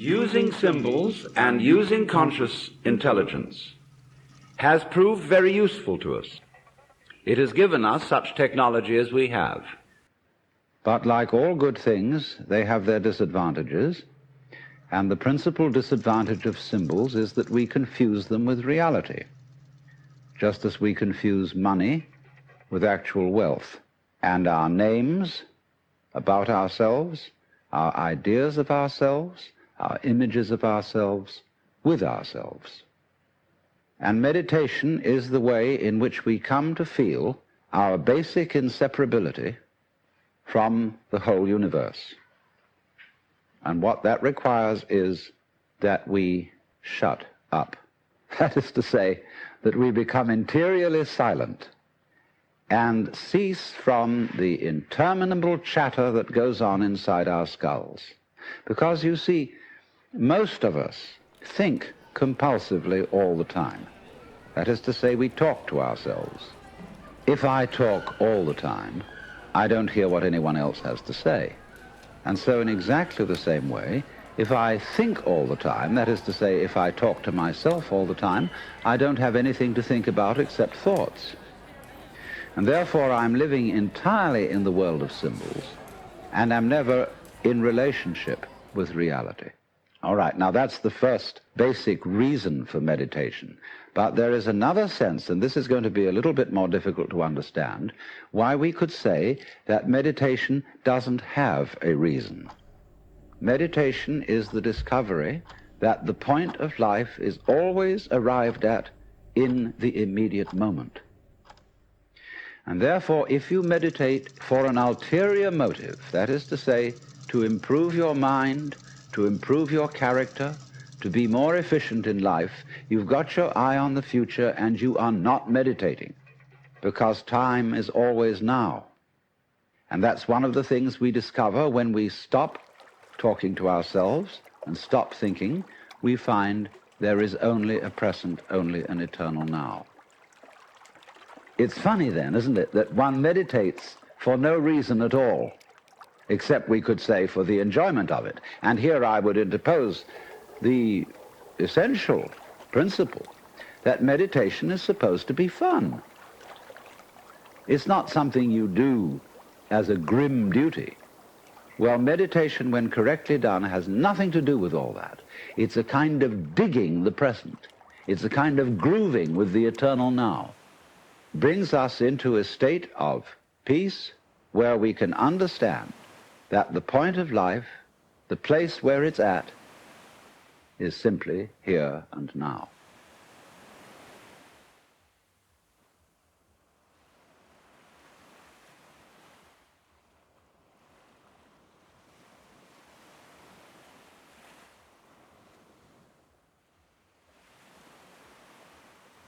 Using symbols and using conscious intelligence has proved very useful to us. It has given us such technology as we have. But like all good things, they have their disadvantages, and the principal disadvantage of symbols is that we confuse them with reality, just as we confuse money with actual wealth, and our names about ourselves, our ideas of ourselves, our images of ourselves with ourselves. And meditation is the way in which we come to feel our basic inseparability from the whole universe. And what that requires is that we shut up. That is to say, that we become interiorly silent and cease from the interminable chatter that goes on inside our skulls. Because, you see, most of us think compulsively all the time. That is to say, we talk to ourselves. If I talk all the time, I don't hear what anyone else has to say. And so in exactly the same way, if I think all the time, that is to say, if I talk to myself all the time, I don't have anything to think about except thoughts. And therefore I'm living entirely in the world of symbols, and I'm never in relationship with reality. All right, now that's the first basic reason for meditation. But there is another sense, and this is going to be a little bit more difficult to understand, why we could say that meditation doesn't have a reason. Meditation is the discovery that the point of life is always arrived at in the immediate moment. And therefore, if you meditate for an ulterior motive, that is to say, to improve your mind, to improve your character, to be more efficient in life, you've got your eye on the future and you are not meditating, because time is always now. And that's one of the things we discover when we stop talking to ourselves and stop thinking. We find there is only a present, only an eternal now. It's funny then, isn't it, that one meditates for no reason at all, except we could say for the enjoyment of it. And here I would interpose the essential principle that meditation is supposed to be fun. It's not something you do as a grim duty. Well, meditation, when correctly done, has nothing to do with all that. It's a kind of digging the present. It's a kind of grooving with the eternal now. Brings us into a state of peace where we can understand that the point of life, the place where it's at, is simply here and now.